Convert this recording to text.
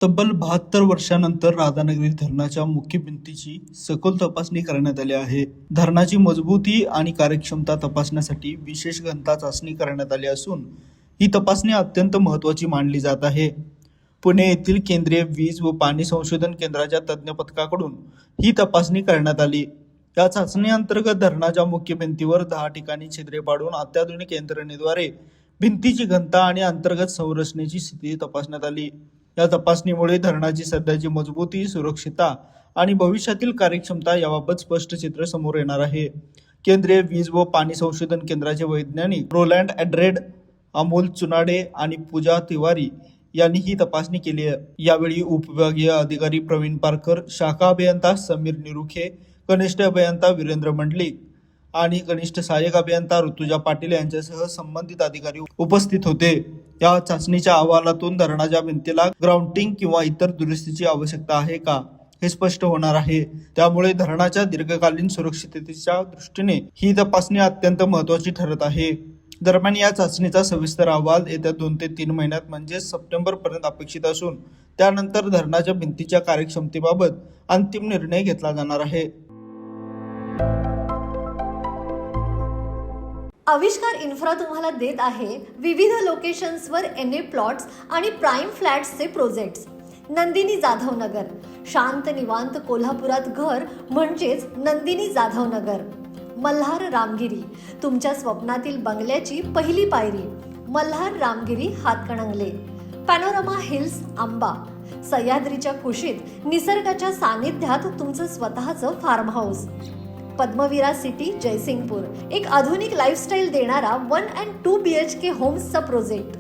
तब्बल 72 वर्षांनंतर राधानगरी धरणाच्या मुख्य भिंतीची सखोल तपासणी करण्यात आली आहे. धरणाची मजबूती आणि कार्यक्षमता तपासण्यासाठी विशेष घनता चाचणी करण्यात आली असून ही तपासणी अत्यंत महत्त्वाची मानली जात आहे. पुणे येथील केंद्रीय वीज व पाणी संशोधन केंद्राच्या तज्ज्ञ पथकाकडून ही तपासणी करण्यात आली. या चाचणीअंतर्गत धरणाच्या मुख्य भिंतीवर 10 ठिकाणी छिद्रे पाडून अत्याधुनिक यंत्रणेद्वारे भिंतीची घनता आणि अंतर्गत संरचनेची स्थिती तपासण्यात आली. या तपासणीमुळे धरणाची सध्याची मजबूती, सुरक्षितता आणि भविष्यातील कार्यक्षमता याबाबत स्पष्ट चित्र समोर येणार आहे. केंद्रीय वीज व पाणी संशोधन केंद्राचे वैज्ञानिक रोलँड एड्रेड, अमोल चुनाडे आणि पूजा तिवारी यांनी ही तपासणी केली आहे. यावेळी उपविभागीय अधिकारी प्रवीण पारकर, शाखा अभियंता समीर निरुखे, कनिष्ठ अभियंता वीरेंद्र मंडलिक आणि कनिष्ठ सहाय्यक अभियंता ऋतुजा पाटील यांच्यासह संबंधित अधिकारी उपस्थित होते. या चाचणीच्या अहवालातून धरणाच्या भिंतीला ग्राउंटिंग किंवा इतर दुरुस्तीची आवश्यकता आहे का हे स्पष्ट होणार आहे. त्यामुळे धरणाच्या दीर्घकालीन सुरक्षिततेच्या दृष्टीने ही तपासणी अत्यंत महत्त्वाची ठरत आहे. दरम्यान या चाचणीचा सविस्तर अहवाल येत्या 2 ते 3 महिन्यात म्हणजेच सप्टेंबर पर्यंत अपेक्षित असून त्यानंतर धरणाच्या भिंतीच्या कार्यक्षमतेबाबत अंतिम निर्णय घेतला जाणार आहे. आविष्कार इन्फ्रा तुम्हाला देत आहे विविध लोकेशन्सवर NA प्लॉट्स आणि प्राईम फ्लॅट्सचे प्रोजेक्ट्स. नंदिनी जाधव नगर, शांत निवांत कोल्हापुरात घर म्हणजेच नंदिनी जाधव नगर. मल्हार रामगिरी, तुमच्या स्वप्नातील बंगल्याची पहिली पायरी. मल्हार रामगिरी हातकणंगले. पॅनोरमा हिल्स आंबा, सह्याद्रीच्या कुशीत निसर्गाच्या सानिध्यात तुमचं स्वतःचं farm house. Padmaveera city Jaysingpur, एक आधुनिक लाईफस्टाईल देणारा 1 and 2 BHK होम्सचा प्रोजेक्ट.